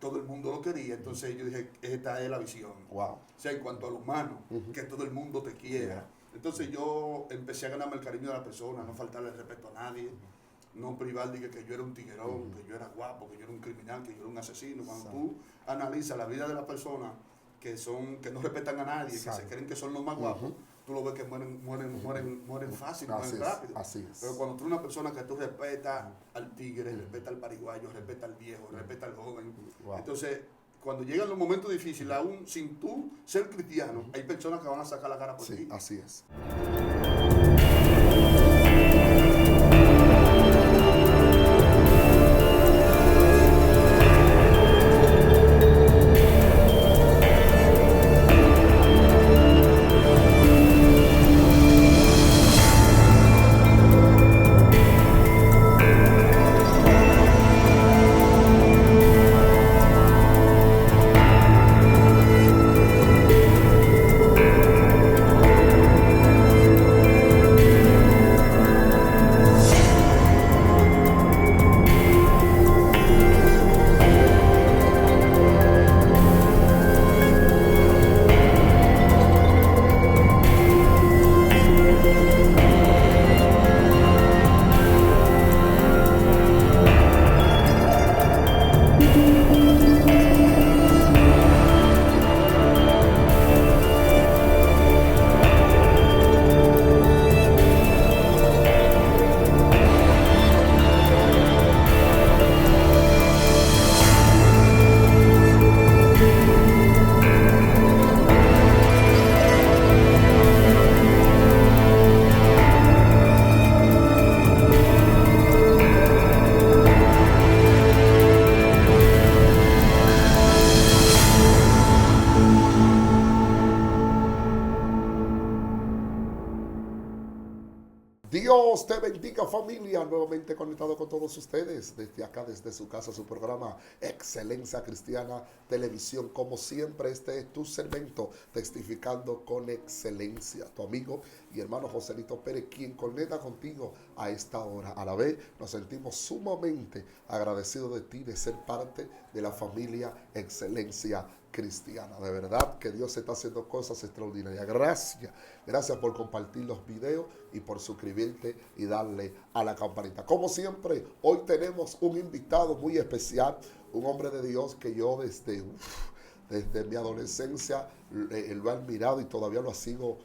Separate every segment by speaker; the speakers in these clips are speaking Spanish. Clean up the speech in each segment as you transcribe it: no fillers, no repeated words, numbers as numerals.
Speaker 1: todo el mundo lo quería. Entonces yo dije, esta es la visión.
Speaker 2: Wow.
Speaker 1: O sea, en cuanto al humano, que todo el mundo te quiera. Entonces yo empecé a ganarme el cariño de la persona, no faltarle respeto a nadie, no privar de que yo era un tiguerón, que yo era guapo, que yo era un criminal, que yo era un asesino. Cuando tú analizas la vida de las personas que no respetan a nadie, que se creen que son los más guapos, tú lo ves que mueren fácil, mueren rápido.
Speaker 2: Así es.
Speaker 1: Pero cuando tú eres una persona que tú respetas al tigre, respetas al pariguayo, respetas al viejo, respetas al joven, entonces cuando llegan los momentos difíciles, aún sin tú ser cristiano, hay personas que van a sacar la cara por ti.
Speaker 2: Así es. Dios te bendiga, familia, nuevamente conectado con todos ustedes desde acá, desde su casa, su programa Excelencia Cristiana Televisión. Como siempre, este es tu segmento, Testificando con Excelencia. Tu amigo y hermano Joselito Pérez, quien conecta contigo a esta hora. A la vez, nos sentimos sumamente agradecidos de ti, de ser parte de la familia Excelencia Cristiana. De verdad que Dios está haciendo cosas extraordinarias. Gracias por compartir los videos y por suscribirte y darle a la campanita. Como siempre, hoy tenemos un invitado muy especial, un hombre de Dios que yo desde mi adolescencia lo he admirado y todavía lo sigo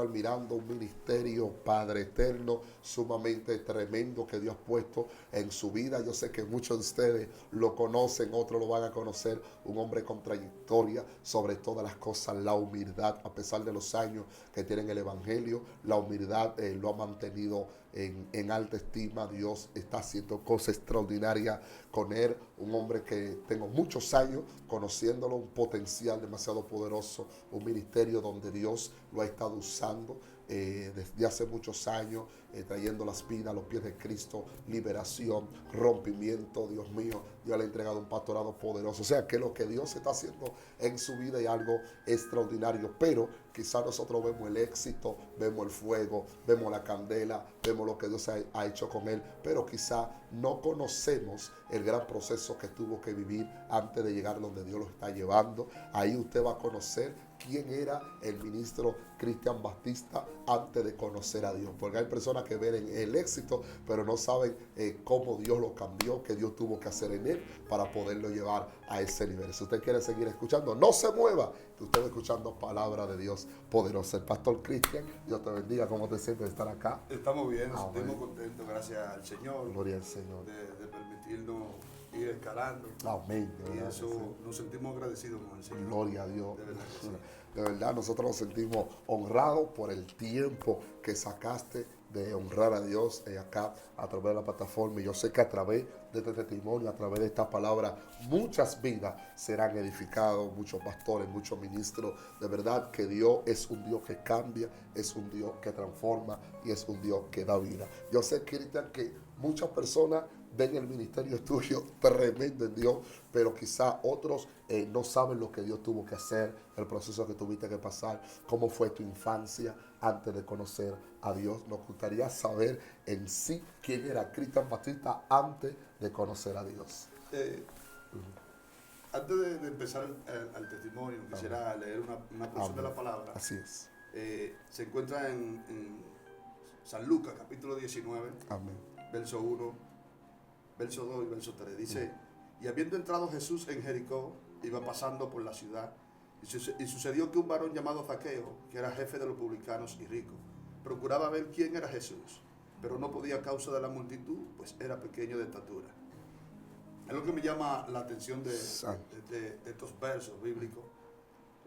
Speaker 2: admirando. Un ministerio, Padre eterno, sumamente tremendo que Dios ha puesto en su vida. Yo sé que muchos de ustedes lo conocen, otros lo van a conocer. Un hombre con trayectoria, sobre todas las cosas, la humildad, a pesar de los años que tiene en el Evangelio, la humildad lo ha mantenido en alta estima. Dios está haciendo cosas extraordinarias con él. Un hombre que tengo muchos años conociéndolo, un potencial demasiado poderoso, un ministerio donde Dios lo ha estado usando desde hace muchos años, trayendo las vidas a los pies de Cristo, liberación, rompimiento. Dios mío, Dios le ha entregado un pastorado poderoso. O sea que lo que Dios está haciendo en su vida es algo extraordinario, pero quizás nosotros vemos el éxito, vemos el fuego, vemos la candela, vemos lo que Dios ha hecho con él, pero quizás no conocemos el gran proceso que tuvo que vivir antes de llegar donde Dios lo está llevando. Ahí usted va a conocer quién era el ministro Cristian Batista antes de conocer a Dios, porque hay personas que ven el éxito pero no saben cómo Dios lo cambió, qué Dios tuvo que hacer en él para poderlo llevar a ese nivel. Si usted quiere seguir escuchando, no se mueva, que usted va escuchando palabra de Dios poderosa. El pastor Cristian, Dios te bendiga. ¿Cómo te sientes de estar acá?
Speaker 1: Estamos bien, nos sentimos contentos, gracias al Señor.
Speaker 2: Gloria al Señor.
Speaker 1: De permitirnos ir escalando.
Speaker 2: Amén.
Speaker 1: Y eso nos sentimos agradecidos con el Señor.
Speaker 2: Gloria a Dios.
Speaker 1: De verdad que sí.
Speaker 2: De verdad, nosotros nos sentimos honrados por el tiempo que sacaste de honrar a Dios acá a través de la plataforma. Y yo sé que a través de este testimonio, a través de esta palabra, muchas vidas serán edificadas, muchos pastores, muchos ministros. De verdad que Dios es un Dios que cambia, es un Dios que transforma y es un Dios que da vida. Yo sé, Cristian, que muchas personas ven el ministerio tuyo tremendo en Dios, pero quizá otros no saben lo que Dios tuvo que hacer, el proceso que tuviste que pasar, cómo fue tu infancia antes de conocer a Dios. Nos gustaría saber en sí quién era Cristian Batista antes de conocer a Dios.
Speaker 1: Antes de empezar al testimonio, quisiera leer una porción de la palabra.
Speaker 2: Así es.
Speaker 1: Se encuentra en San Lucas, capítulo 19,
Speaker 2: Amén.
Speaker 1: verso 1, verso 2 y verso 3. Dice, y habiendo entrado Jesús en Jericó, iba pasando por la ciudad, y sucedió que un varón llamado Zaqueo, que era jefe de los publicanos y rico, procuraba ver quién era Jesús, pero no podía a causa de la multitud, pues era pequeño de estatura. Es lo que me llama la atención de estos versos bíblicos,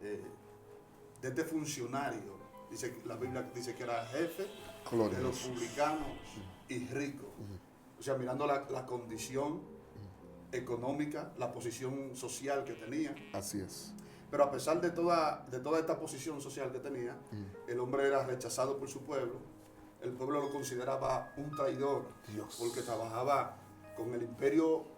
Speaker 1: de este funcionario. La Biblia dice que era jefe de los publicanos y rico. O sea, mirando la condición económica, la posición social que tenía.
Speaker 2: Así es.
Speaker 1: Pero a pesar de toda esta posición social que tenía, el hombre era rechazado por su pueblo. El pueblo lo consideraba un traidor,
Speaker 2: Dios,
Speaker 1: porque trabajaba con el imperio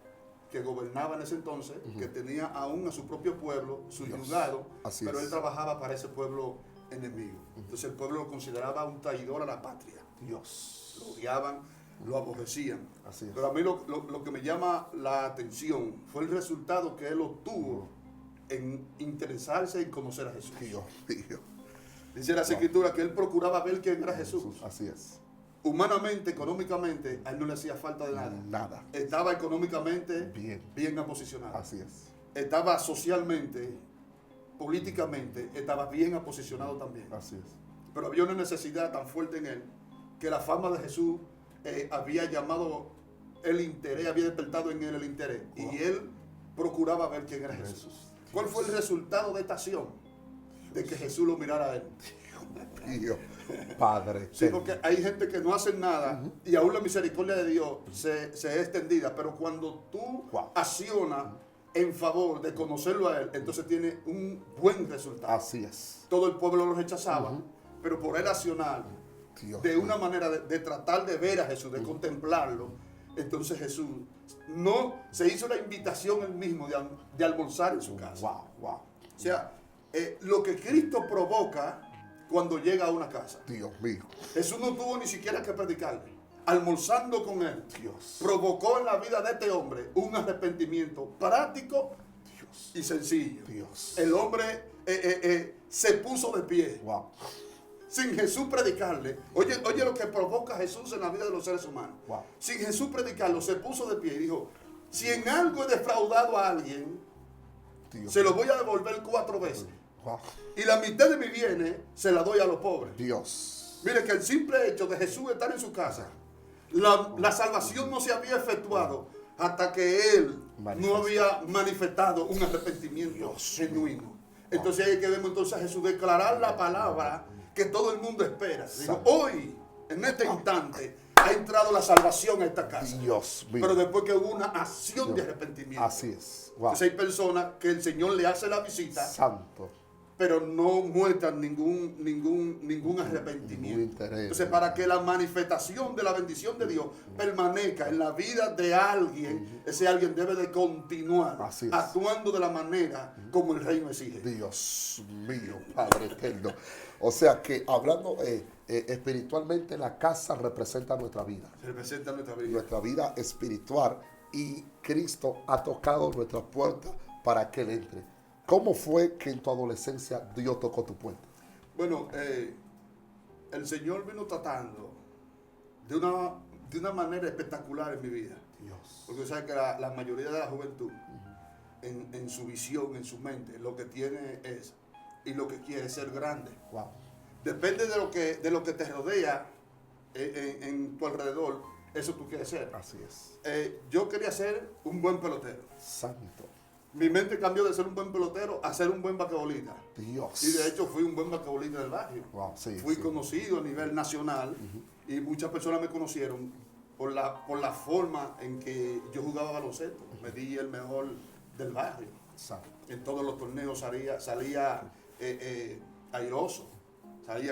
Speaker 1: que gobernaba en ese entonces, que tenía aún a su propio pueblo subyugado, pero él trabajaba para ese pueblo enemigo. Entonces el pueblo lo consideraba un traidor a la patria.
Speaker 2: Dios.
Speaker 1: Lo odiaban, lo aborrecían.
Speaker 2: Así es.
Speaker 1: Pero a mí lo que me llama la atención fue el resultado que él obtuvo en interesarse en conocer a Jesús.
Speaker 2: Dios mío.
Speaker 1: Dice la Escritura que él procuraba ver quién era Jesús.
Speaker 2: Así es.
Speaker 1: Humanamente, económicamente, a él no le hacía falta de nada.
Speaker 2: Nada.
Speaker 1: Estaba económicamente
Speaker 2: bien
Speaker 1: aposicionado.
Speaker 2: Así es.
Speaker 1: Estaba socialmente, políticamente, estaba bien aposicionado también.
Speaker 2: Así es.
Speaker 1: Pero había una necesidad tan fuerte en él que la fama de Jesús había llamado el interés, había despertado en él el interés. Wow. Y él procuraba ver quién era Jesús. ¿Cuál fue el resultado de esta acción? De que Jesús lo mirara a él.
Speaker 2: Dios, Padre.
Speaker 1: Sí, porque hay gente que no hace nada y aún la misericordia de Dios se es extendida, pero cuando tú accionas en favor de conocerlo a él, entonces tiene un buen resultado.
Speaker 2: Así es.
Speaker 1: Todo el pueblo lo rechazaba, pero por él accionar de una manera de tratar de ver a Jesús, de contemplarlo, entonces Jesús no se hizo la invitación él mismo de almorzar en su casa.
Speaker 2: Wow.
Speaker 1: O sea, lo que Cristo provoca cuando llega a una casa.
Speaker 2: Dios mío.
Speaker 1: Jesús no tuvo ni siquiera que predicarle. Almorzando con él,
Speaker 2: Dios,
Speaker 1: provocó en la vida de este hombre un arrepentimiento práctico, Dios, y sencillo.
Speaker 2: Dios.
Speaker 1: El hombre se puso de pie.
Speaker 2: Wow.
Speaker 1: Sin Jesús predicarle. Oye lo que provoca Jesús en la vida de los seres humanos.
Speaker 2: Wow.
Speaker 1: Sin Jesús predicarlo, se puso de pie y dijo, si en algo he defraudado a alguien, Dios, se lo voy a devolver 4 veces.
Speaker 2: Wow.
Speaker 1: Y la mitad de mi bienes se la doy a los pobres.
Speaker 2: Dios.
Speaker 1: Mire que el simple hecho de Jesús estar en su casa, la salvación no se había efectuado hasta que él no había manifestado un arrepentimiento genuino. Entonces ahí que vemos entonces a Jesús declarar la palabra que todo el mundo espera. Dijo, hoy, en este instante, ha entrado la salvación a esta casa.
Speaker 2: Dios mío.
Speaker 1: Pero después que hubo una acción de arrepentimiento.
Speaker 2: Así es. Wow.
Speaker 1: Entonces hay personas que el Señor le hace la visita.
Speaker 2: Santo.
Speaker 1: Pero no muestran ningún arrepentimiento. Entonces, para que la manifestación de la bendición de Dios permanezca en la vida de alguien, ese alguien debe de continuar actuando de la manera como el reino exige.
Speaker 2: Dios mío, Padre eterno. O sea que hablando espiritualmente, la casa representa nuestra vida.
Speaker 1: Representa nuestra vida.
Speaker 2: Nuestra vida espiritual, y Cristo ha tocado nuestra puerta para que Él entre. ¿Cómo fue que en tu adolescencia Dios tocó tu puerta?
Speaker 1: Bueno, el Señor vino tratando de una manera espectacular en mi vida.
Speaker 2: Dios.
Speaker 1: Porque sabes que la mayoría de la juventud, en su visión, en su mente, lo que tiene es, y lo que quiere es ser grande.
Speaker 2: Wow.
Speaker 1: Depende de lo que te rodea en tu alrededor, eso tú quieres ser.
Speaker 2: Así es.
Speaker 1: Yo quería ser un buen pelotero.
Speaker 2: Santo.
Speaker 1: Mi mente cambió de ser un buen pelotero a ser un buen basquetbolista.
Speaker 2: Dios.
Speaker 1: Y de hecho fui un buen basquetbolista del barrio.
Speaker 2: Wow, sí,
Speaker 1: fui conocido a nivel nacional y muchas personas me conocieron por la forma en que yo jugaba baloncesto. Me di el mejor del barrio.
Speaker 2: Santo.
Speaker 1: En todos los torneos salía airoso.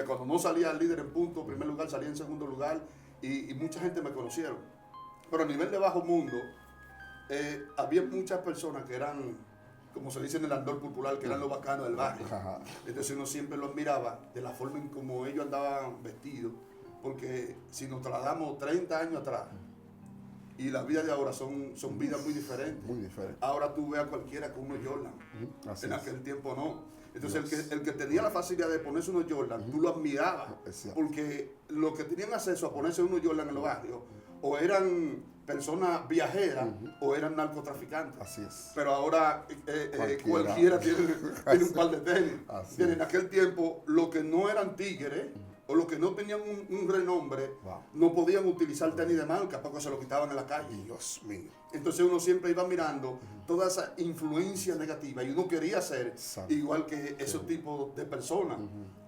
Speaker 1: Cuando no salía el líder en punto, en primer lugar, salía en segundo lugar y mucha gente me conocieron. Pero a nivel de bajo mundo, había muchas personas que eran, como se dice en el andor popular, que eran los bacanos del barrio. Entonces uno siempre los miraba de la forma en como ellos andaban vestidos, porque si nos trasladamos 30 años atrás Y las vidas de ahora son vidas muy diferentes.
Speaker 2: Muy diferente.
Speaker 1: Ahora tú ves a cualquiera con unos Jordan.
Speaker 2: Así
Speaker 1: En
Speaker 2: es.
Speaker 1: aquel tiempo no. Entonces el que tenía la facilidad de ponerse unos Jordan, tú lo admirabas. Porque los que tenían acceso a ponerse unos Jordan en los barrios, o eran personas viajeras o eran narcotraficantes.
Speaker 2: Así es.
Speaker 1: Pero ahora cualquiera tiene un par de tenis. En aquel tiempo, los que no eran tigres o los que no tenían un renombre, no podían utilizar tenis de marca porque se lo quitaban en la calle.
Speaker 2: Dios mío.
Speaker 1: Entonces uno siempre iba mirando toda esa influencia negativa y uno quería ser igual que esos tipos de personas,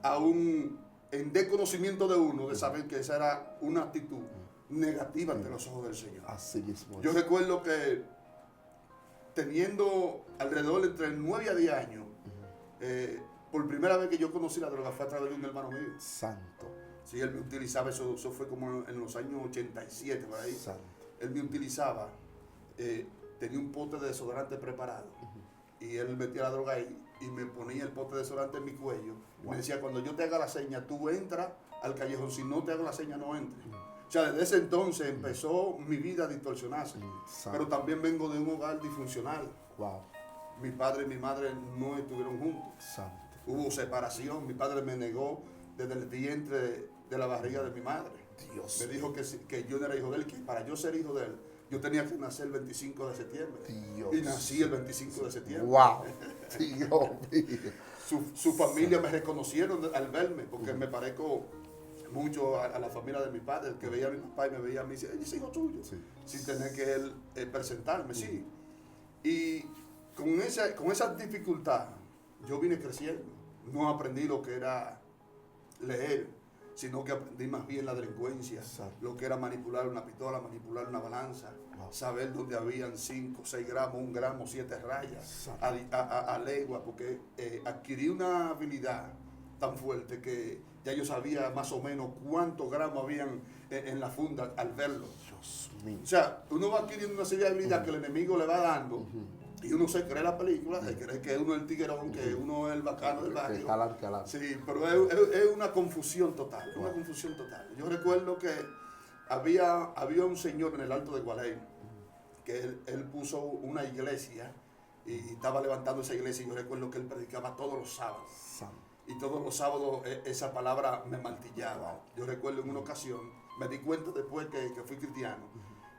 Speaker 1: aún en desconocimiento de uno, de saber que esa era una actitud negativa ante los ojos del Señor.
Speaker 2: Así mismo.
Speaker 1: Yo recuerdo que teniendo alrededor entre 9 a 10 años, por primera vez que yo conocí la droga fue a través de un hermano mío.
Speaker 2: Santo.
Speaker 1: Sí, él me utilizaba, eso fue como en los años 87, por ahí.
Speaker 2: Santo.
Speaker 1: Él me utilizaba, tenía un pote de desodorante preparado y él metía la droga ahí y me ponía el pote de desodorante en mi cuello. Me decía, cuando yo te haga la seña, tú entras al callejón, si no te hago la seña, no entres. O sea, desde ese entonces empezó mi vida a distorsionarse. Pero también vengo de un hogar disfuncional.
Speaker 2: Wow.
Speaker 1: Mi padre y mi madre no estuvieron juntos.
Speaker 2: Santo.
Speaker 1: Hubo separación. Mi padre me negó desde el vientre de la barriga de mi madre.
Speaker 2: Dios.
Speaker 1: Me dijo que yo no era hijo de él, que para yo ser hijo de él, yo tenía que nacer el 25 de septiembre.
Speaker 2: Dios.
Speaker 1: Y nací el 25 de septiembre.
Speaker 2: Wow. Dios mío.
Speaker 1: Su familia me reconocieron al verme, porque me parezco mucho a la familia de mi padre, que veía a mi papá y me veía a mí y decía, es hijo tuyo, sin tener que él presentarme, sí. Y con esa dificultad yo vine creciendo. No aprendí lo que era leer, sino que aprendí más bien la delincuencia, lo que era manipular una pistola, manipular una balanza, saber dónde habían 5, 6 gramos, 1 gramo, 7 rayas, a legua, porque adquirí una habilidad tan fuerte que ya yo sabía más o menos cuántos gramos habían en la funda al verlo.
Speaker 2: Dios mío.
Speaker 1: O sea, uno va adquiriendo una serie de habilidades que el enemigo le va dando y uno se cree la película, se cree que uno es el tiguerón, que uno es el bacano del barrio. Sí, pero es una confusión total, una confusión total. Yo recuerdo que había un señor en el Alto de Gualey que él puso una iglesia y estaba levantando esa iglesia y yo recuerdo que él predicaba todos los sábados. Y todos los sábados esa palabra me martillaba. Yo recuerdo en una ocasión, me di cuenta después que fui cristiano,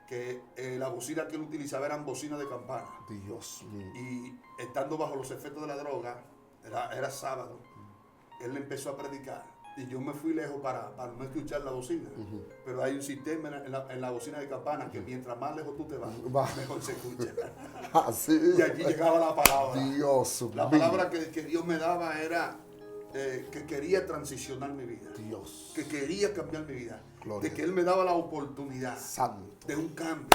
Speaker 1: que la bocina que él utilizaba eran bocinas de campana.
Speaker 2: Dios mío.
Speaker 1: Y estando bajo los efectos de la droga, era sábado, él empezó a predicar. Y yo me fui lejos para no escuchar la bocina. Pero hay un sistema en la bocina de campana que mientras más lejos tú te vas, mejor se escucha.
Speaker 2: Así.
Speaker 1: Y allí llegaba la palabra.
Speaker 2: Dios mío.
Speaker 1: La palabra que Dios me daba era que quería transicionar mi vida.
Speaker 2: Dios.
Speaker 1: Que quería cambiar mi vida.
Speaker 2: Gloria.
Speaker 1: De que Él me daba la oportunidad
Speaker 2: Santo.
Speaker 1: de un cambio.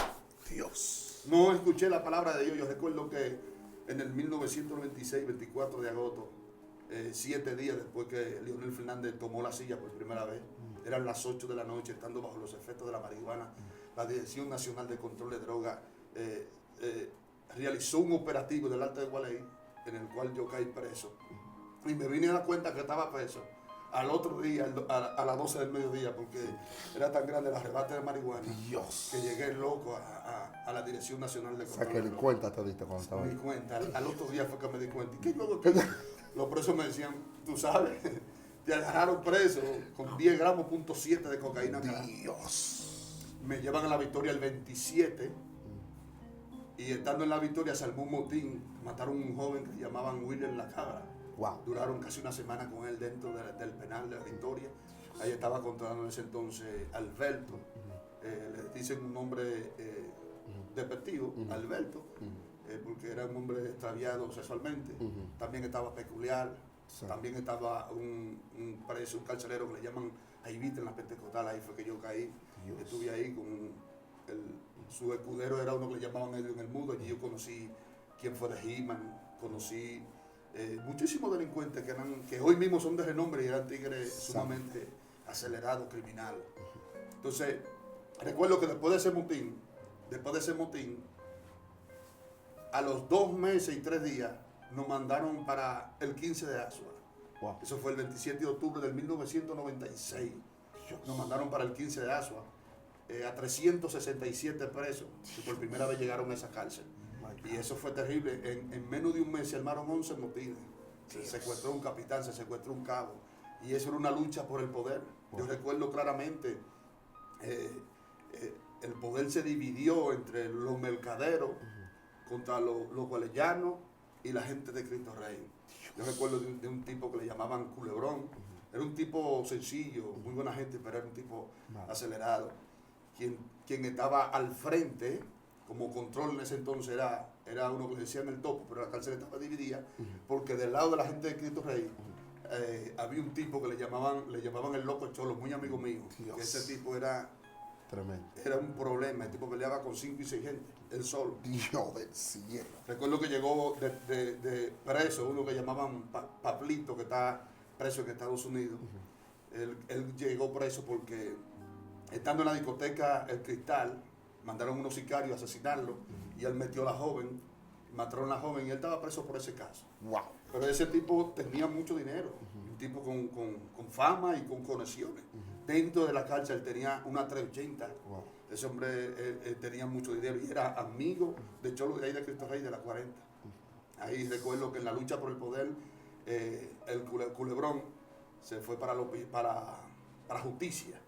Speaker 2: Dios.
Speaker 1: No escuché la palabra de Dios. Yo recuerdo que en el 1996, 24 de agosto, 7 días después que Leonel Fernández tomó la silla por primera vez, eran las 8 de la noche, estando bajo los efectos de la marihuana, la Dirección Nacional de Control de Drogas realizó un operativo del Alto de Gualey, en el cual yo caí preso. Y me vine a dar cuenta que estaba preso al otro día, a las 12 del mediodía, porque era tan grande el arrebate de marihuana.
Speaker 2: Dios.
Speaker 1: Que llegué loco a la Dirección Nacional de Control.
Speaker 2: O sea, que ni cuenta te diste cuando estaba
Speaker 1: Me
Speaker 2: ahí.
Speaker 1: di cuenta. Al otro día fue que me di cuenta. ¿Y qué yo hago aquí? Los presos me decían, tú sabes, te agarraron preso con 10 gramos, .7 de cocaína acá.
Speaker 2: Dios.
Speaker 1: Me llevan a la Victoria el 27 y estando en la Victoria se armó un motín. Mataron a un joven que llamaban William La Cabra.
Speaker 2: Wow.
Speaker 1: Duraron casi una semana con él dentro del penal de la Victoria. Ahí estaba controlando en ese entonces Alberto. Le dicen un nombre despectivo, Alberto, porque era un hombre extraviado sexualmente. También estaba Peculiar. También estaba un preso, un carcelero que le llaman Jaivita en la Pentecostal. Ahí fue que yo caí. Estuve ahí con su escudero, era uno que le llamaban Edwin el Mudo. Allí yo conocí quién fue de He-Man, conocí muchísimos delincuentes que hoy mismo son de renombre y eran tigres sumamente acelerados, criminales. Entonces, recuerdo que después de ese motín, a los 2 meses y 3 días, nos mandaron para el 15 de Asua.
Speaker 2: Wow.
Speaker 1: Eso fue el 27 de octubre del 1996. Nos mandaron para el 15 de Asua. a 367 presos que por primera vez llegaron a esa cárcel. Y eso fue terrible. En menos de un mes se armaron 11 motines. Se secuestró un capitán, se secuestró un cabo. Y eso era una lucha por el poder. Yo recuerdo claramente, el poder se dividió entre los mercaderos contra los gualeyanos y la gente de Cristo Rey. Yo recuerdo de un tipo que le llamaban Culebrón. Era un tipo sencillo, muy buena gente, pero era un tipo acelerado. Quien estaba al frente, como control en ese entonces, era uno que le decían el topo, pero la cárcel estaba dividida, porque del lado de la gente de Cristo Rey había un tipo que le llamaban el loco Cholo, muy amigo mío. Que ese tipo era
Speaker 2: tremendo.
Speaker 1: Era un problema. El tipo peleaba con 5 y 6 gente, él solo.
Speaker 2: Dios del cielo.
Speaker 1: Recuerdo que llegó de preso, uno que llamaban Pablito, que está preso en Estados Unidos. Él llegó preso porque, estando en la discoteca El Cristal, mandaron unos sicarios a asesinarlo y él metió a la joven, mataron a la joven y él estaba preso por ese caso.
Speaker 2: Wow.
Speaker 1: Pero ese tipo tenía mucho dinero, un tipo con fama y con conexiones. Dentro de la cárcel tenía una 380.
Speaker 2: Wow.
Speaker 1: Ese hombre tenía mucho dinero y era amigo de Cholo de ahí de Cristo Rey de la 40. Ahí recuerdo que en la lucha por el poder, el Culebrón se fue para justicia.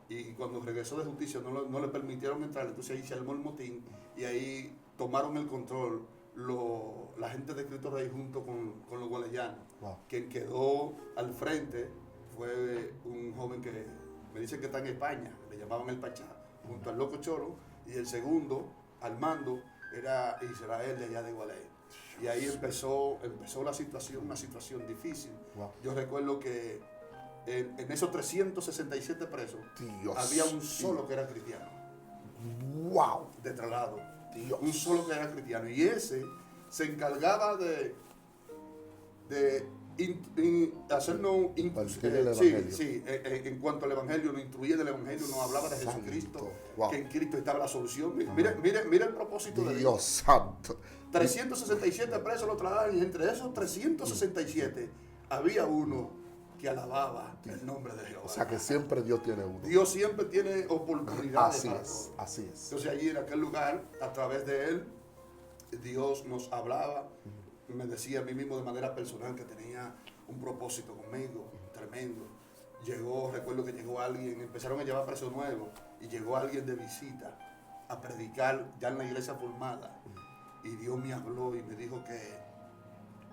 Speaker 1: Y cuando regresó de justicia no le permitieron entrar, entonces ahí se armó el motín y ahí tomaron el control la gente de Cristo Rey junto con los gualeyanos.
Speaker 2: Wow.
Speaker 1: Quien quedó al frente fue un joven que me dicen que está en España, le llamaban el Pachá, junto al loco Cholo, y el segundo, al mando, era Israel de allá de Gualey. Y ahí empezó la situación, una situación difícil.
Speaker 2: Wow.
Speaker 1: Yo recuerdo que en esos 367 presos,
Speaker 2: Dios,
Speaker 1: había un solo que era cristiano.
Speaker 2: Wow.
Speaker 1: De traslado.
Speaker 2: Dios.
Speaker 1: Un solo que era cristiano. Y ese se encargaba de hacernos en cuanto al evangelio, nos instruía del evangelio, nos hablaba de
Speaker 2: Santo.
Speaker 1: Jesucristo,
Speaker 2: Wow.
Speaker 1: que en Cristo estaba la solución. Mira el propósito de
Speaker 2: Dios santo.
Speaker 1: 367 presos lo trasladaron y entre esos 367 había uno que alababa el nombre de Jehová.
Speaker 2: O sea que siempre Dios tiene uno.
Speaker 1: Dios siempre tiene oportunidades.
Speaker 2: Así
Speaker 1: para
Speaker 2: es,
Speaker 1: todo.
Speaker 2: así es.
Speaker 1: Entonces allí en aquel lugar, a través de él, Dios nos hablaba, me decía a mí mismo de manera personal que tenía un propósito conmigo, tremendo. Recuerdo que llegó alguien, empezaron a llevar presos nuevos, y llegó alguien de visita a predicar ya en la iglesia formada. Y Dios me habló y me dijo que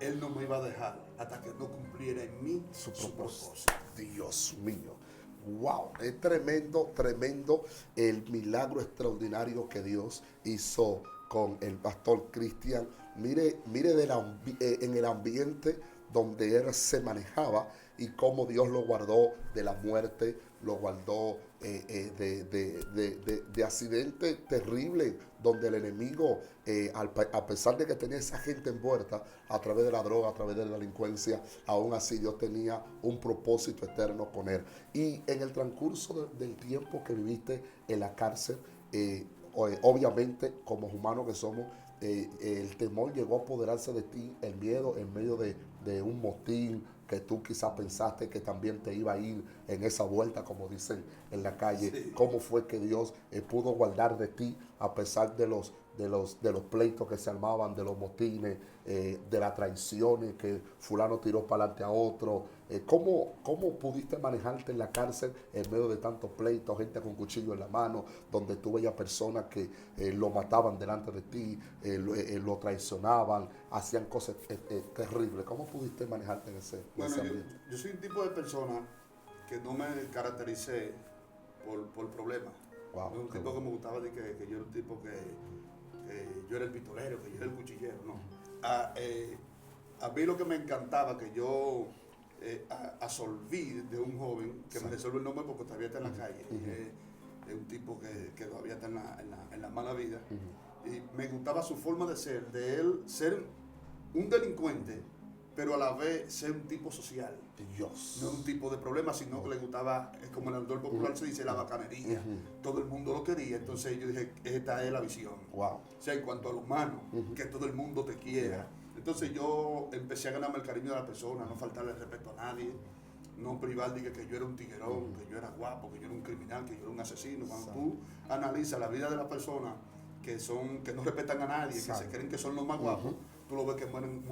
Speaker 1: Él no me iba a dejar hasta que no cumpliera en mí su propósito.
Speaker 2: Dios mío. Wow, es tremendo, tremendo el milagro extraordinario que Dios hizo con el pastor Cristian. Mire en el ambiente donde él se manejaba y cómo Dios lo guardó de la muerte, lo guardó de accidentes terribles, donde el enemigo, a pesar de que tenía esa gente envuelta a través de la droga, a través de la delincuencia, aún así Dios tenía un propósito eterno con él. Y en el transcurso del tiempo que viviste en la cárcel, obviamente, como humanos que somos, el temor llegó a apoderarse de ti, el miedo en medio de un motín que tú quizás pensaste que también te iba a ir en esa vuelta, como dicen en la calle. Sí. ¿Cómo fue que Dios pudo guardar de ti a pesar de los pleitos que se armaban, de los motines, de las traiciones que fulano tiró para adelante a otro? ¿Cómo pudiste manejarte en la cárcel en medio de tantos pleitos, gente con cuchillo en la mano, donde tú veías personas que lo mataban delante de ti, lo traicionaban, hacían cosas terribles? ¿Cómo pudiste manejarte en ese ambiente?
Speaker 1: Yo soy un tipo de persona que no me caractericé por problemas.
Speaker 2: Wow,
Speaker 1: no es un tipo bueno. Que me gustaba de que yo era un tipo que yo era el pistolero, que yo era el cuchillero, no. A mí lo que me encantaba, que yo absolví de un joven, que sí. Me resuelve el nombre porque todavía está en la calle, es un tipo que todavía está en la mala vida, y me gustaba su forma de él ser un delincuente, pero a la vez ser un tipo social.
Speaker 2: Dios.
Speaker 1: No un tipo de problema, sino que le gustaba, como en el autor popular se dice, la bacanería. Todo el mundo lo quería, entonces yo dije, esta es la visión.
Speaker 2: Wow.
Speaker 1: O sea, en cuanto a lo humano, que todo el mundo te quiera. Entonces yo empecé a ganarme el cariño de la persona, no faltarle respeto a nadie. no privar de que yo era un tiguerón, que yo era guapo, que yo era un criminal, que yo era un asesino. Cuando tú analizas la vida de las personas que no respetan a nadie, que se creen que son los más guapos, tú lo ves que mueren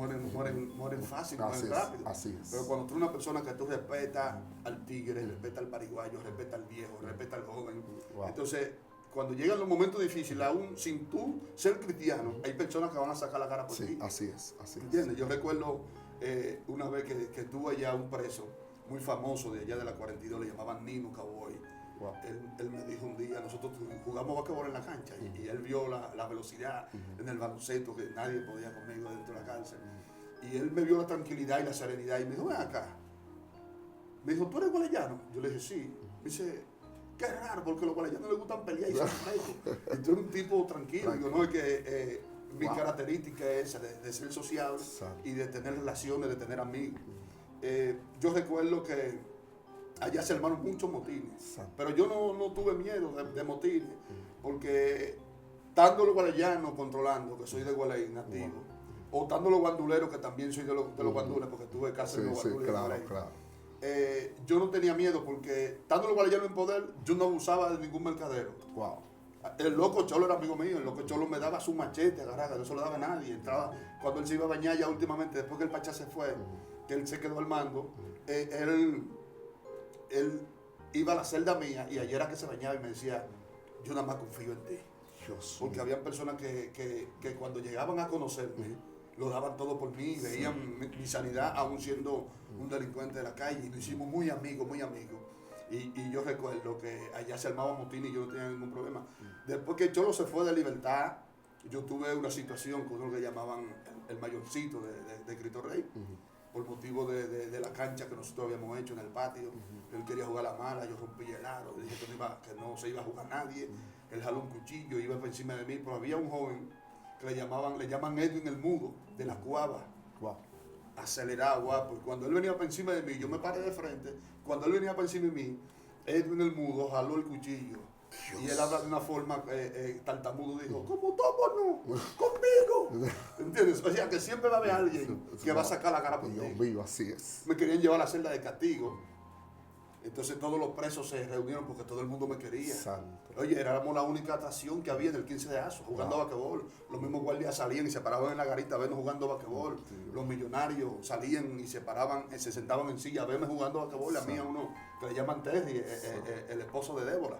Speaker 1: fácil, mueren rápido.
Speaker 2: Así es.
Speaker 1: Pero cuando tú eres una persona que tú respetas al tigre, respetas al pariguayo, respetas al viejo, respetas al joven, entonces cuando llegan los momentos difíciles, aún sin tú ser cristiano, hay personas que van a sacar la cara por ti.
Speaker 2: Así es.
Speaker 1: ¿Entiendes? Yo recuerdo una vez que estuvo allá un preso muy famoso de allá de la 42, le llamaban Nino Cowboy. Wow. Él me dijo un día, nosotros jugamos basquetbol en la cancha y él vio la velocidad en el baloncesto, que nadie podía conmigo dentro de la cárcel. Y él me vio la tranquilidad y la serenidad y me dijo, ven acá. Me dijo, ¿tú eres gualeyano? Yo le dije, sí. Me dice, qué raro, porque a los gualeyanos les gustan pelear y ser reyes. Y tú eres un tipo tranquilo. Digo, no, es que mi característica es esa, de ser sociable y de tener relaciones, de tener amigos. Yo recuerdo que allá se armaron muchos motines, pero yo no tuve miedo de motines, porque estando los gualeyanos controlando, que soy de Gualey nativo, o estando los guanduleros, que también soy de los guandules, porque tuve casa en los guandules. Claro. Yo no tenía miedo, porque estando los gualeyanos en poder, yo no abusaba de ningún mercadero.
Speaker 2: Wow.
Speaker 1: El loco Cholo era amigo mío, el loco Cholo me daba su machete, agarrada, no se lo daba a nadie. Entraba, cuando él se iba a bañar ya últimamente, después que el Pachá se fue, que él se quedó al mando, él iba a la celda mía y ayer era que se bañaba y me decía, yo nada más confío en ti. Porque había personas que cuando llegaban a conocerme, lo daban todo por mí, veían mi sanidad aún siendo un delincuente de la calle, y nos hicimos muy amigos. Y yo recuerdo que allá se armaba motín y yo no tenía ningún problema. Después que Cholo se fue de libertad, yo tuve una situación con lo que llamaban el mayorcito de Cristo Rey, por motivo de la cancha que nosotros habíamos hecho en el patio. Él quería jugar la mala, yo rompí el aro, le dije que no se iba a jugar nadie. Él jaló un cuchillo, iba por encima de mí, pero había un joven que le llaman Edwin el Mudo, de la Cuava. Wow. Acelerado, guapo. Y cuando él venía por encima de mí, yo me paré de frente. Cuando él venía por encima de mí, Edwin el Mudo jaló el cuchillo. Dios. Y él habla de una forma tartamudo, dijo, ¿cómo no? ¡Conmigo! ¿Entiendes? O sea, que siempre va a haber alguien que va a sacar la cara por ti.
Speaker 2: Dios mío, así es.
Speaker 1: Me querían llevar a la celda de castigo. Entonces todos los presos se reunieron porque todo el mundo me quería.
Speaker 2: Santo.
Speaker 1: Oye, éramos la única atracción que había en el 15 de Azo, jugando basquetbol. Los mismos guardias salían y se paraban en la garita a vernos jugando basquetbol. Los millonarios salían y se sentaban en silla a verme jugando basquetbol. A mí a uno que le llaman Terry, el esposo de Débora.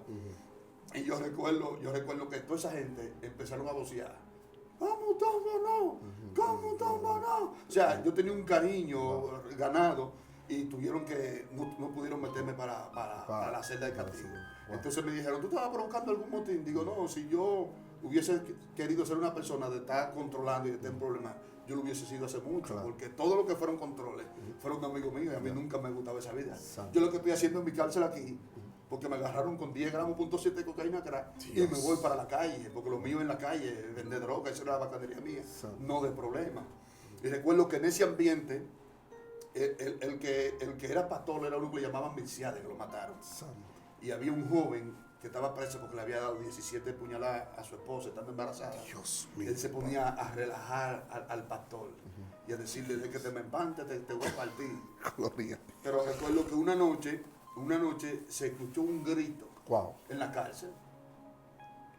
Speaker 1: Y yo recuerdo que toda esa gente empezaron a vocear. ¿Cómo Tombo no? ¿Cómo Tombo no? O sea, yo tenía un cariño ganado y tuvieron que, no pudieron meterme para la celda de castigo. Entonces me dijeron, ¿tú estabas provocando algún motín? Digo, no, si yo hubiese querido ser una persona de estar controlando y de tener problemas, yo lo hubiese sido hace mucho, porque todo lo que fueron controles fueron amigos míos y a mí nunca me gustaba esa vida. Yo lo que estoy haciendo en mi cárcel aquí, porque me agarraron con 10 gramos, .7 de cocaína crack, y me voy para la calle, porque lo mío en la calle, vender droga, esa era la bacanería mía, no de problema. Y recuerdo que en ese ambiente, el que era pastor era uno que le llamaban Milciades, que lo mataron. Y había un joven que estaba preso porque le había dado 17 puñaladas a su esposa estando embarazada. Dios mío. Él se ponía a relajar al pastor y a decirle, de que te me empantes, te voy a partir. Gloria. Pero recuerdo que una noche se escuchó un grito en la cárcel.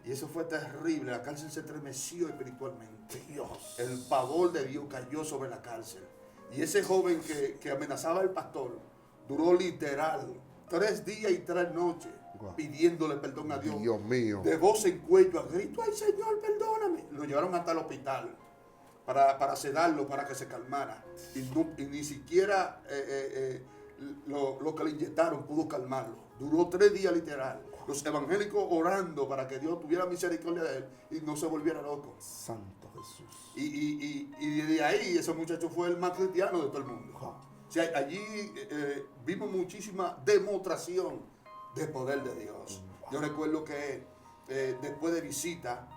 Speaker 1: Y eso fue terrible. La cárcel se estremeció espiritualmente. Dios. El pavor de Dios cayó sobre la cárcel. Y ese joven que amenazaba al pastor duró literal 3 días y 3 noches pidiéndole perdón a Dios.
Speaker 2: Dios mío. De
Speaker 1: voz en cuello, a grito, ¡ay Señor, perdóname! Lo llevaron hasta el hospital para sedarlo, para que se calmara. Y ni siquiera lo que le inyectaron pudo calmarlo. Duró 3 días literal. Los evangélicos orando para que Dios tuviera misericordia de él y no se volviera loco.
Speaker 2: Santo Jesús.
Speaker 1: Y desde ahí ese muchacho fue el más cristiano de todo el mundo. O sea, allí vimos muchísima demostración del poder de Dios. Yo recuerdo que después de visita,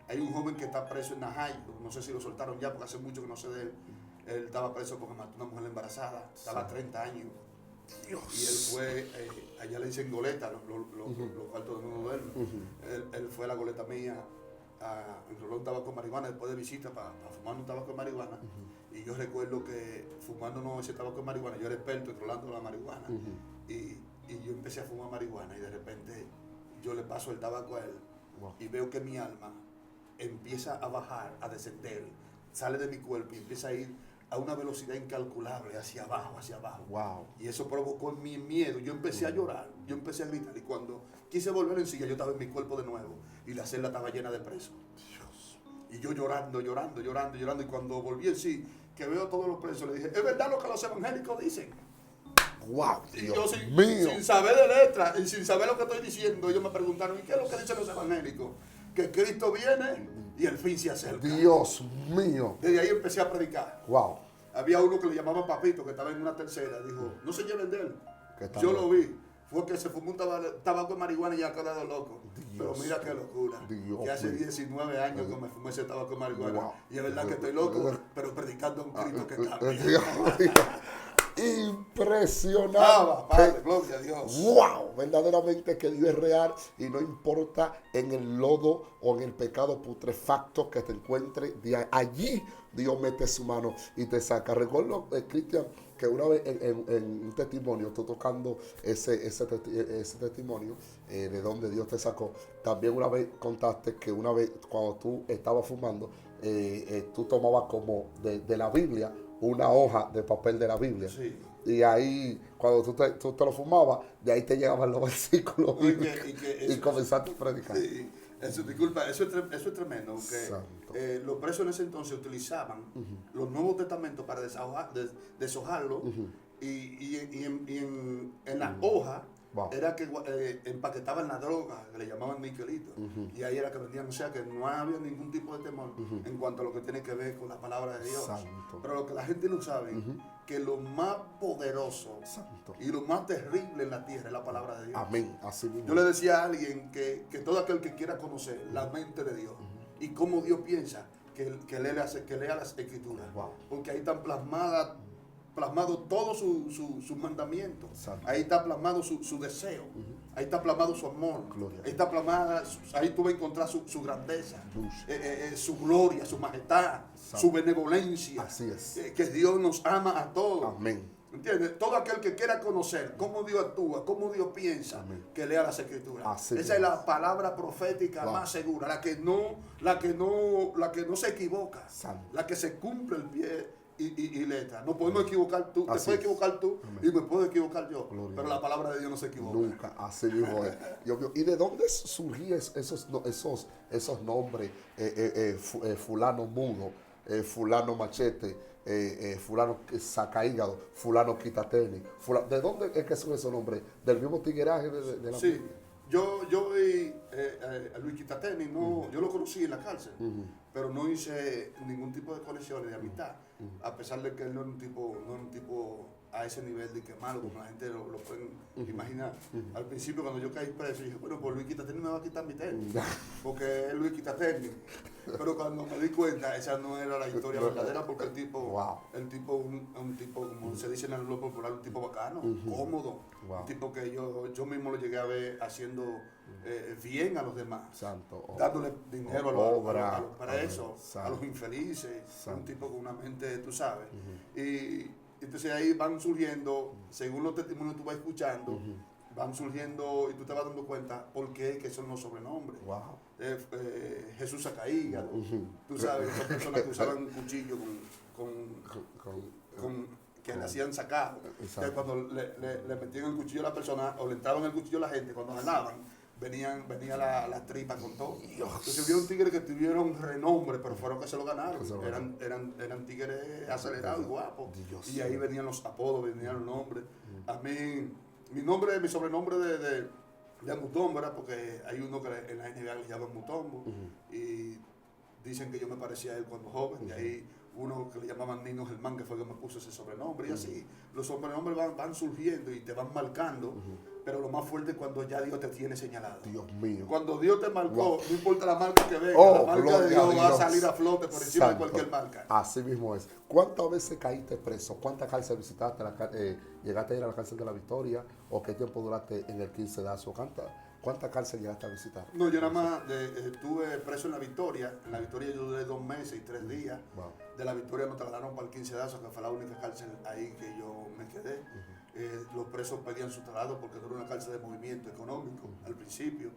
Speaker 1: hay un joven que está preso en Najayo. No sé si lo soltaron ya porque hace mucho que no sé de él. Él estaba preso porque mató a una mujer embarazada. Estaba a 30 años. Dios. Y él fue, allá le dicen goleta, los cuartos de uno duerme. Él fue a la goleta mía, enroló un tabaco de marihuana después de visita para fumar un tabaco de marihuana. Y yo recuerdo que fumándonos ese tabaco de marihuana, yo era experto en rolando la marihuana. Y yo empecé a fumar marihuana y de repente yo le paso el tabaco a él y veo que mi alma empieza a bajar, a descender, sale de mi cuerpo y empieza a ir a una velocidad incalculable, hacia abajo, hacia abajo.
Speaker 2: Wow.
Speaker 1: Y eso provocó en mi miedo. Yo empecé a llorar, yo empecé a gritar. Y cuando quise volver en silla, yo estaba en mi cuerpo de nuevo y la celda estaba llena de presos. Y yo llorando. Y cuando volví en sí, que veo a todos los presos, le dije, ¿es verdad lo que los evangélicos dicen?
Speaker 2: Wow,
Speaker 1: Y yo sin saber de letra y sin saber lo que estoy diciendo, ellos me preguntaron, ¿y qué es lo que dicen los evangélicos? Que Cristo viene y el fin se acerca.
Speaker 2: Dios mío.
Speaker 1: Desde ahí empecé a predicar.
Speaker 2: Wow.
Speaker 1: Había uno que le llamaban Papito, que estaba en una tercera, dijo, no se lleven de él. Yo lo vi. Fue que se fumó un tabaco de marihuana y ya ha quedado loco. Pero mira qué locura. Que hace 19 años que me fumé ese tabaco de marihuana. Wow. Y es verdad que estoy loco, pero predicando a un Cristo que cambia.
Speaker 2: Impresionante.
Speaker 1: Padre, gloria a Dios.
Speaker 2: Wow, verdaderamente que Dios es real y no importa en el lodo o en el pecado putrefacto que te encuentre, de allí Dios mete su mano y te saca. Recuerdo, Cristian, que una vez en un testimonio, tú tocando ese testimonio de donde Dios te sacó, también una vez contaste que una vez cuando tú estabas fumando, tú tomabas como de la Biblia una hoja de papel de la Biblia.
Speaker 1: Sí.
Speaker 2: Y ahí, cuando tú te lo fumabas, de ahí te llegaban los versículos y comenzaste a predicar. Sí.
Speaker 1: Disculpa, eso es tremendo. Que, los presos en ese entonces utilizaban los Nuevos Testamentos para deshojarlo y en la hoja era que empaquetaban la droga, que le llamaban niquelito. Y ahí era que vendían, o sea que no había ningún tipo de temor en cuanto a lo que tiene que ver con la palabra de Dios.
Speaker 2: Santo.
Speaker 1: Pero lo que la gente no sabe, que lo más poderoso y lo más terrible en la tierra es la palabra de Dios.
Speaker 2: Amén. Así mismo.
Speaker 1: Yo le decía a alguien que todo aquel que quiera conocer la mente de Dios y cómo Dios piensa, que lea las escrituras. Wow. Porque ahí están plasmado todos sus mandamientos. Santo. Ahí está plasmado su deseo. Ahí está plasmado su amor.
Speaker 2: Gloria.
Speaker 1: Ahí está plasmada, ahí tú vas a encontrar su grandeza, su gloria, su majestad, Santo. Su benevolencia.
Speaker 2: Así es.
Speaker 1: Que Dios nos ama a todos.
Speaker 2: Amén.
Speaker 1: ¿Entiendes? Todo aquel que quiera conocer cómo Dios actúa, cómo Dios piensa, amén, que lea las escrituras. Así esa es la palabra profética más segura, la que no se equivoca, Santo. La que se cumple el pie y letra. No podemos equivocar tú, te puedes equivocar tú, amén, y me puedo equivocar yo. Gloria. Pero la palabra de Dios no se equivoca.
Speaker 2: Nunca, así mismo es. ¿Y de dónde surgían esos nombres? Fulano mudo, fulano machete, fulano sacaígado, fulano quitatenis. ¿De dónde es que son esos nombres? ¿Del mismo tigueraje de la
Speaker 1: Biblia? Yo vi a Luis Quitatenis, yo lo conocí en la cárcel, pero no hice ningún tipo de conexiones de amistad, a pesar de que él no era un tipo a ese nivel de que malo, como la gente lo pueden imaginar. Al principio, cuando yo caí preso, dije, bueno, pues Luis Quitatenis me va a quitar mi tenis, porque es Luis Quitatenis. Pero cuando me di cuenta, esa no era la historia verdadera, porque el tipo, un tipo, como se dice en el mundo popular, un tipo bacano, cómodo, un tipo que yo mismo lo llegué a ver haciendo bien a los demás, Santo, dándole dinero para eso, a los infelices, Santo. Un tipo con una mente, tú sabes. Y entonces ahí van surgiendo, según los testimonios que tú vas escuchando, van surgiendo y tú te vas dando cuenta por qué que son los sobrenombres. Wow. Jesús Sacaígado, tú sabes, son personas que usaban un cuchillo que le hacían sacado. Que cuando le metían el cuchillo a la persona o le entraban el cuchillo a la gente, cuando ganaban, venía la tripa con todo. Entonces vieron tigres que tuvieron renombre, pero fueron que se lo ganaron. Eran tigres acelerados y guapos. Y ahí venían los apodos, venían los nombres. A mí, mi sobrenombre de Mutombo, ¿verdad? Porque hay uno que en la NBA le llaman Mutombo. Y dicen que yo me parecía a él cuando joven. Y ahí uno que le llamaban Nino Germán, que fue que me puso ese sobrenombre. Y así, los sobrenombres van surgiendo y te van marcando. Pero lo más fuerte es cuando ya Dios te tiene señalado.
Speaker 2: Dios mío.
Speaker 1: Cuando Dios te marcó, no importa la marca que venga, la marca de Dios va a salir a flote por encima de cualquier marca.
Speaker 2: Así mismo es. ¿Cuántas veces caíste preso? ¿Cuántas cárceles visitaste? ¿Llegaste a ir a la cárcel de la Victoria? ¿O qué tiempo duraste en el 15 de Azo? ¿Cuántas cárceles llegaste a visitar?
Speaker 1: No, yo nada más estuve preso en La Victoria. En La Victoria yo duré 2 meses y 3 días.
Speaker 2: Wow.
Speaker 1: De La Victoria nos trasladaron para el 15 de Azo, que fue la única cárcel ahí que yo me quedé. Los presos pedían su traslado porque no era una cárcel de movimiento económico al principio.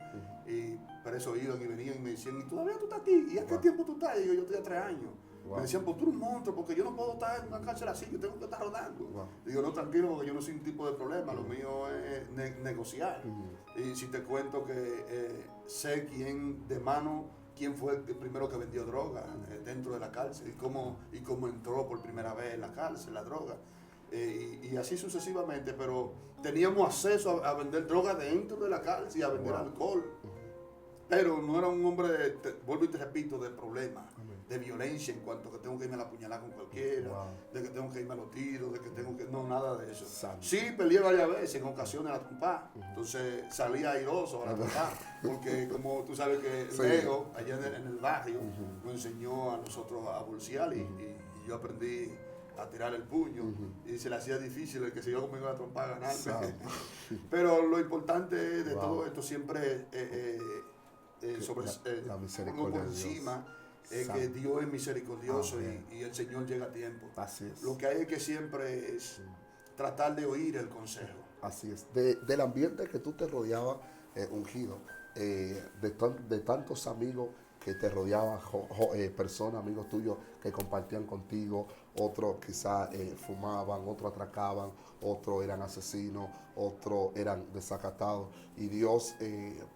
Speaker 1: Y presos iban y venían y me decían, ¿y todavía tú estás aquí? ¿Y a qué tiempo tú estás? Y yo estoy a 3 años. Me decían, pues tú eres un monstruo, porque yo no puedo estar en una cárcel así, yo tengo que estar rodando. Digo, no, tranquilo, porque yo no soy un tipo de problema, lo mío es negociar. Y si te cuento que sé quién fue el primero que vendió droga dentro de la cárcel y cómo entró por primera vez en la cárcel, la droga. Y así sucesivamente, pero teníamos acceso a vender droga dentro de la cárcel y a vender alcohol. Pero no era un hombre, vuelvo y te repito, de problemas, de violencia en cuanto a que tengo que irme a la puñalada con cualquiera, de que tengo que irme a los tiros, de que tengo que... No, nada de eso. Sí, peleé varias veces, en ocasiones a la trompa. Entonces salía airoso a la trompa, porque como tú sabes que Leo, allá en el barrio, nos enseñó a nosotros a bolsear y yo aprendí a tirar el puño y se le hacía difícil el que se iba conmigo a la trompa a ganarme. Pero lo importante de todo esto siempre
Speaker 2: la misericordia
Speaker 1: por encima es que Dios es misericordioso y el Señor llega a tiempo.
Speaker 2: Así es.
Speaker 1: Lo que hay que siempre es tratar de oír el consejo.
Speaker 2: Así es. Del ambiente que tú te rodeabas, Ungido, de tantos amigos que te rodeaban, personas, amigos tuyos que compartían contigo, otros quizás fumaban, otros atracaban, otros eran asesinos, otros eran desacatados, y Dios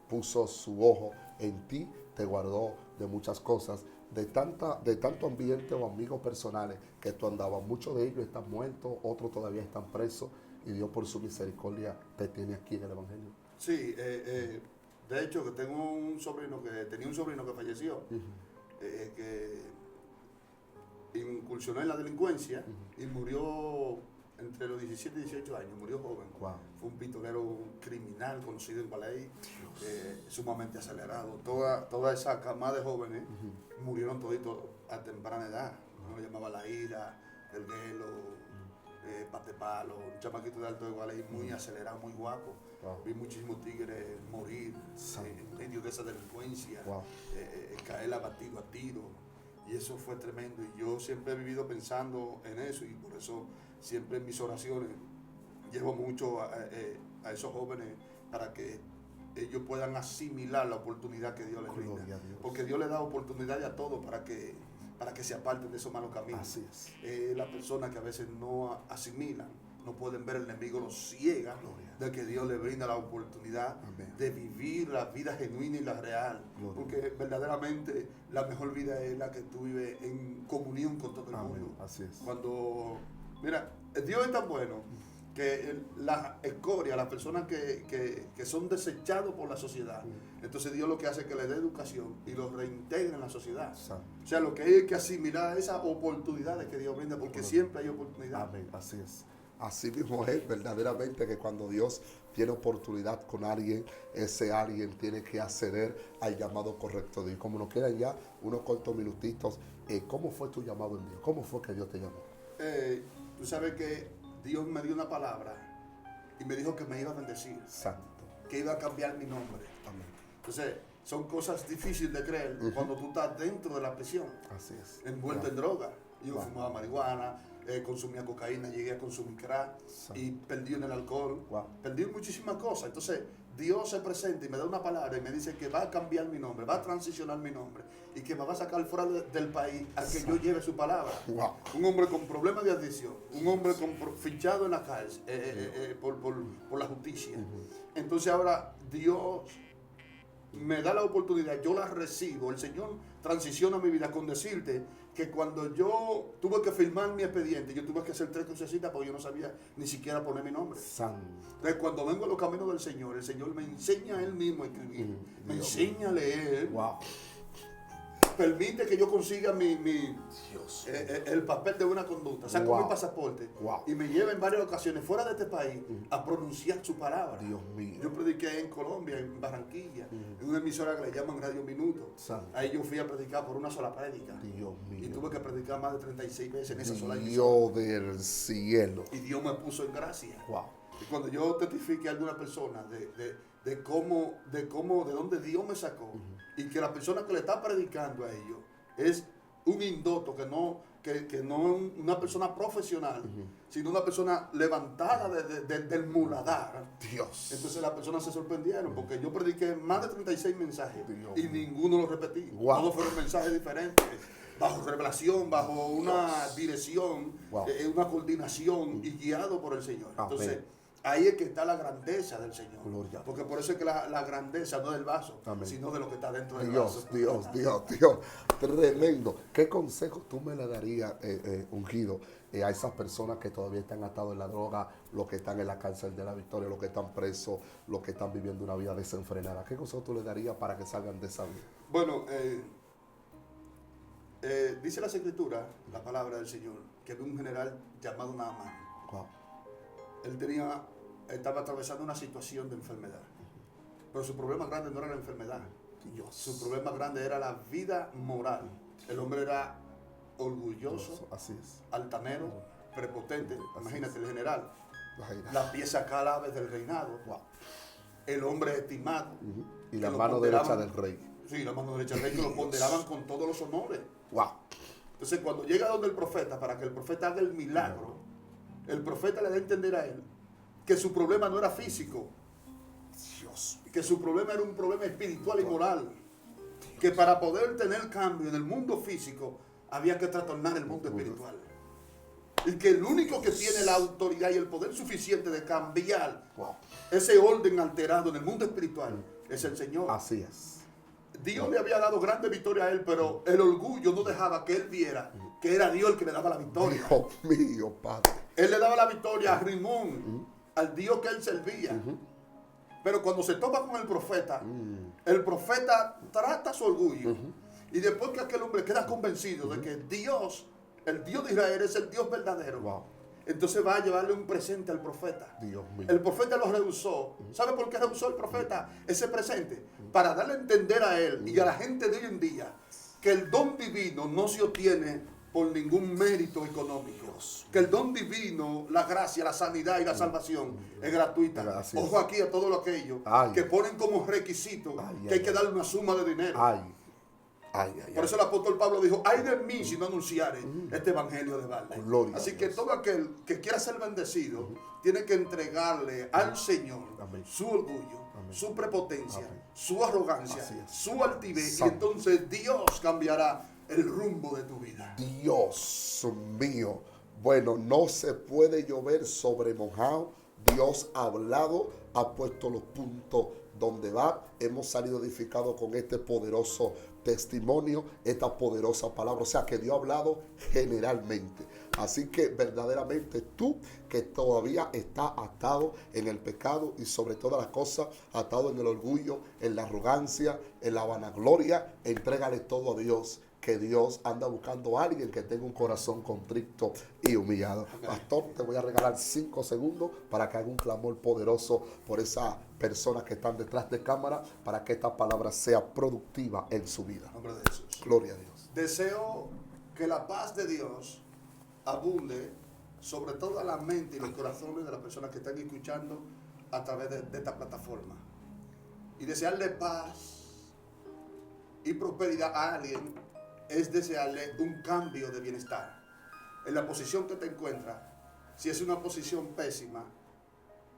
Speaker 2: puso su ojo en ti, te guardó de muchas cosas, de tanto ambiente o amigos personales que tú andabas. Muchos de ellos están muertos, otros todavía están presos, y Dios por su misericordia te tiene aquí en el Evangelio.
Speaker 1: Sí, de hecho que tenía un sobrino que falleció, que incursionó en la delincuencia y murió entre los 17 y 18 años, murió joven.
Speaker 2: Wow.
Speaker 1: Fue un pistolero criminal conocido en Valey, sumamente acelerado. Toda esa cama de jóvenes murieron toditos a temprana edad. Uno lo llamaba La Ira, El Guelo, Patepalo, un chamaquito de Alto de Valey muy acelerado, muy guapo. Wow. Vi muchísimos tigres morir en medio de esa delincuencia, caer abatido a tiro. Y eso fue tremendo. Y yo siempre he vivido pensando en eso, y por eso siempre en mis oraciones llevo mucho a esos jóvenes para que ellos puedan asimilar la oportunidad que Dios les brinda. Porque Dios les da oportunidad a todos para que se aparten de esos malos caminos.
Speaker 2: Así es.
Speaker 1: Las personas que a veces no asimilan, no pueden ver, el enemigo los ciega de que Dios les brinda la oportunidad de vivir la vida genuina y la real. Porque verdaderamente la mejor vida es la que tú vives en comunión con todo el mundo.
Speaker 2: Así es.
Speaker 1: Cuando, mira, Dios es tan bueno que la escoria, las personas que son desechados por la sociedad, entonces Dios lo que hace es que les dé educación y los reintegra en la sociedad. O sea, lo que hay que asimilar esas oportunidades que Dios brinda, porque siempre hay oportunidad.
Speaker 2: Amén, así es. Así mismo es verdaderamente, que cuando Dios tiene oportunidad con alguien, ese alguien tiene que acceder al llamado correcto de Dios. Como nos quedan ya unos cortos minutitos, ¿cómo fue tu llamado en Dios? ¿Cómo fue que Dios te llamó?
Speaker 1: Tú sabes que Dios me dio una palabra y me dijo que me iba a bendecir.
Speaker 2: Santo.
Speaker 1: Que iba a cambiar mi nombre.
Speaker 2: Amén.
Speaker 1: Entonces, son cosas difíciles de creer cuando tú estás dentro de la prisión.
Speaker 2: Así es.
Speaker 1: Envuelto en droga. Yo fumaba marihuana, consumía cocaína, llegué a consumir crack y perdí en el alcohol. Perdí muchísimas cosas. Entonces, Dios se presenta y me da una palabra y me dice que va a cambiar mi nombre, va a transicionar mi nombre y que me va a sacar fuera del país a que yo lleve su palabra. Un hombre con problemas de adicción, un hombre fichado en la cárcel por la justicia. Entonces ahora Dios me da la oportunidad, yo la recibo. El Señor transiciona mi vida con decirte que cuando yo tuve que firmar mi expediente, yo tuve que hacer 3 crucecitas porque yo no sabía ni siquiera poner mi nombre. Entonces, cuando vengo a los caminos del Señor, el Señor me enseña a Él mismo a escribir, me enseña a leer. Permite que yo consiga el papel de una conducta, saco mi pasaporte y me lleva en varias ocasiones fuera de este país a pronunciar su palabra.
Speaker 2: Dios mío.
Speaker 1: Yo prediqué en Colombia, en Barranquilla, en una emisora que le llaman Radio Minuto. Ahí yo fui a predicar por una sola prédica.
Speaker 2: Dios mío.
Speaker 1: Y tuve que predicar más de 36 veces en esa sola
Speaker 2: emisora. Dios del cielo.
Speaker 1: Y Dios me puso en gracia. Y cuando yo testifique a alguna persona de dónde Dios me sacó, y que la persona que le está predicando a ellos es un indoto, que no es una persona profesional, sino una persona levantada del muladar.
Speaker 2: Dios.
Speaker 1: Entonces las personas se sorprendieron, porque yo prediqué más de 36 mensajes
Speaker 2: Dios.
Speaker 1: y ninguno lo repetí.
Speaker 2: Wow.
Speaker 1: Todos fueron mensajes diferentes, bajo revelación, bajo una dirección,
Speaker 2: Wow.
Speaker 1: una coordinación y guiado por el Señor.
Speaker 2: Amén.
Speaker 1: Entonces, ahí es que está la grandeza del Señor.
Speaker 2: Gloria.
Speaker 1: Porque por eso es que la grandeza no es del vaso,
Speaker 2: Amén.
Speaker 1: sino de lo que está dentro del vaso.
Speaker 2: Dios. Tremendo. ¿Qué consejo tú me le darías, ungido, a esas personas que todavía están atados en la droga, los que están en la cárcel de la Victoria, los que están presos, los que están viviendo una vida desenfrenada? ¿Qué consejo tú le darías para que salgan de esa vida?
Speaker 1: Bueno, dice las Escrituras, la palabra del Señor, que había un general llamado Naamán.
Speaker 2: Wow.
Speaker 1: Él estaba atravesando una situación de enfermedad. Pero su problema grande no era la enfermedad.
Speaker 2: Dios.
Speaker 1: Su problema grande era la vida moral. El hombre era orgulloso,
Speaker 2: Así es.
Speaker 1: altanero, prepotente.
Speaker 2: Así
Speaker 1: Imagínate,
Speaker 2: es.
Speaker 1: el general.
Speaker 2: Imagínate.
Speaker 1: La pieza clave del reinado.
Speaker 2: Wow.
Speaker 1: El hombre estimado.
Speaker 2: Y
Speaker 1: que
Speaker 2: la
Speaker 1: lo
Speaker 2: mano derecha
Speaker 1: ponderaban-
Speaker 2: del rey.
Speaker 1: Sí, la mano derecha del rey, que lo ponderaban con todos los honores.
Speaker 2: Wow.
Speaker 1: Entonces, cuando llega donde el profeta, para que el profeta haga el milagro, el profeta le da a entender a él que su problema no era físico,
Speaker 2: Dios.
Speaker 1: que su problema era un problema espiritual y moral, que para poder tener cambio en el mundo físico había que trastornar el mundo espiritual, y que el único que tiene la autoridad y el poder suficiente de cambiar
Speaker 2: Wow.
Speaker 1: ese orden alterado en el mundo espiritual es el Señor.
Speaker 2: Así es.
Speaker 1: Dios le había dado grande victoria a él, pero el orgullo no dejaba que él viera que era Dios el que le daba la victoria.
Speaker 2: Dios mío, Padre.
Speaker 1: Él le daba la victoria a Rimón, al Dios que él servía. Pero cuando se topa con el profeta trata su orgullo. Y después que aquel hombre queda convencido de que Dios, el Dios de Israel, es el Dios verdadero,
Speaker 2: Wow.
Speaker 1: entonces va a llevarle un presente al profeta.
Speaker 2: Dios mío.
Speaker 1: El profeta lo rehusó. ¿Sabe por qué rehusó el profeta ese presente? Para darle a entender a él y a la gente de hoy en día que el don divino no se obtiene por ningún mérito económico. Que el don divino, la gracia, la sanidad y la salvación es gratuita.
Speaker 2: Gracias.
Speaker 1: Ojo aquí a todo aquello
Speaker 2: Ay.
Speaker 1: que ponen como requisito
Speaker 2: Ay,
Speaker 1: que hay
Speaker 2: ay,
Speaker 1: que darle una suma de dinero.
Speaker 2: Ay.
Speaker 1: Por eso el apóstol Pablo dijo, ay de mí si no anunciare este evangelio de balde.
Speaker 2: Gloria
Speaker 1: Así
Speaker 2: a
Speaker 1: que
Speaker 2: Dios.
Speaker 1: todo aquel que quiera ser bendecido tiene que entregarle al Señor
Speaker 2: Amén.
Speaker 1: su orgullo,
Speaker 2: Amén.
Speaker 1: su prepotencia,
Speaker 2: Amén.
Speaker 1: su arrogancia,
Speaker 2: Así es.
Speaker 1: su altivez, y
Speaker 2: Santo.
Speaker 1: entonces Dios cambiará el rumbo de tu vida.
Speaker 2: Dios mío. Bueno, no se puede llover sobre mojado. Dios ha hablado, ha puesto los puntos donde va. Hemos salido edificados con este poderoso testimonio, esta poderosa palabra. O sea que Dios ha hablado generalmente. Así que verdaderamente tú que todavía estás atado en el pecado y sobre todas las cosas atado en el orgullo, en la arrogancia, en la vanagloria, entrégale todo a Dios. Que Dios anda buscando a alguien que tenga un corazón contrito y humillado. Pastor, te voy a regalar 5 segundos para que haga un clamor poderoso por esas personas que están detrás de cámara, para que esta palabra sea productiva en su vida.
Speaker 1: En nombre de Jesús.
Speaker 2: Gloria a Dios.
Speaker 1: Deseo que la paz de Dios abunde sobre toda la mente y los corazones de las personas que están escuchando a través de esta plataforma. Y desearle paz y prosperidad a alguien es desearle un cambio de bienestar. En la posición que te encuentras, si es una posición pésima,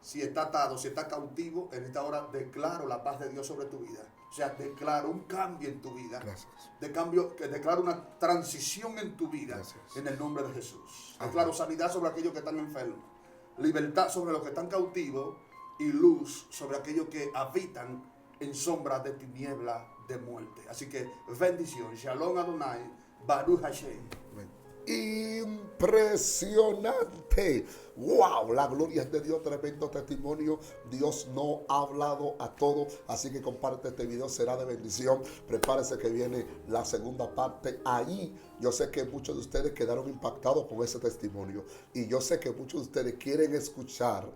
Speaker 1: si está atado, si está cautivo, en esta hora declaro la paz de Dios sobre tu vida. O sea, declaro un cambio en tu vida.
Speaker 2: Gracias.
Speaker 1: Declaro una transición en tu vida.
Speaker 2: Gracias.
Speaker 1: En el nombre de Jesús.
Speaker 2: Amén.
Speaker 1: Declaro sanidad sobre aquellos que están enfermos, libertad sobre los que están cautivos y luz sobre aquellos que habitan en sombra de tiniebla de muerte. Así que bendición. Shalom Adonai. Baruch Hashem.
Speaker 2: Impresionante. Wow, la gloria es de Dios, tremendo testimonio. Dios no ha hablado a todo, así que comparte este video, será de bendición. Prepárese que viene la segunda parte. Ahí yo sé que muchos de ustedes quedaron impactados con ese testimonio, y yo sé que muchos de ustedes quieren escuchar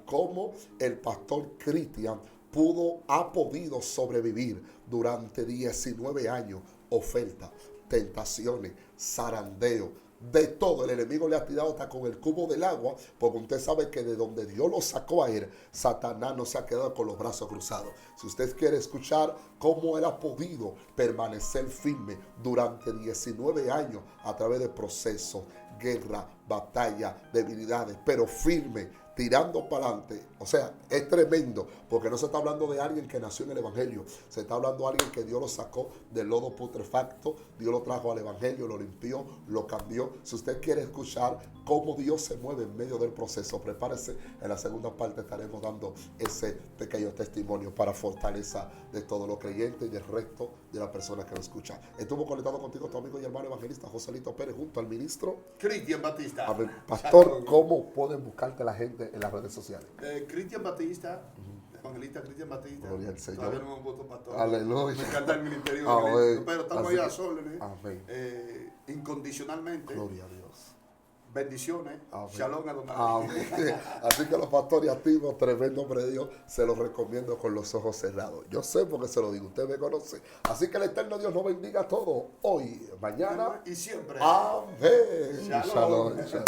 Speaker 2: cómo el pastor Cristian ha podido sobrevivir durante 19 años, oferta, tentaciones, zarandeo, de todo. El enemigo le ha tirado hasta con el cubo del agua, porque usted sabe que de donde Dios lo sacó a él, Satanás no se ha quedado con los brazos cruzados. Si usted quiere escuchar cómo él ha podido permanecer firme durante 19 años a través de procesos, guerra, batalla, debilidades, pero firme, tirando para adelante. O sea, es tremendo, porque no se está hablando de alguien que nació en el Evangelio, se está hablando de alguien que Dios lo sacó del lodo putrefacto, Dios lo trajo al Evangelio, lo limpió, lo cambió. Si usted quiere escuchar cómo Dios se mueve en medio del proceso, prepárese, en la segunda parte estaremos dando ese pequeño testimonio para fortaleza de todos los creyentes y del resto de las personas que lo escuchan. Estuvo conectado contigo tu amigo y hermano evangelista Joselito Pérez junto al ministro
Speaker 1: Cristian Batista.
Speaker 2: A ver, pastor, ¿cómo pueden buscarte la gente en las redes sociales?
Speaker 1: Cristian Batista, evangelista Cristian Batista.
Speaker 2: Gloria al Señor.
Speaker 1: Todavía no me han puesto pastor.
Speaker 2: Aleluya.
Speaker 1: Me encanta el ministerio
Speaker 2: Amén.
Speaker 1: evangelístico, pero estamos
Speaker 2: Así
Speaker 1: ahí a
Speaker 2: que-
Speaker 1: soles,
Speaker 2: Amén.
Speaker 1: incondicionalmente.
Speaker 2: Gloria a Dios.
Speaker 1: Bendiciones.
Speaker 2: Amén.
Speaker 1: Shalom a don
Speaker 2: Amén. Así que los pastores activos, tremendo hombre de Dios, se los recomiendo con los ojos cerrados. Yo sé porque se lo digo, usted me conoce. Así que el eterno Dios nos bendiga a todos, hoy, mañana.
Speaker 1: Y siempre.
Speaker 2: Amén.
Speaker 1: Shalom.
Speaker 2: Shalom.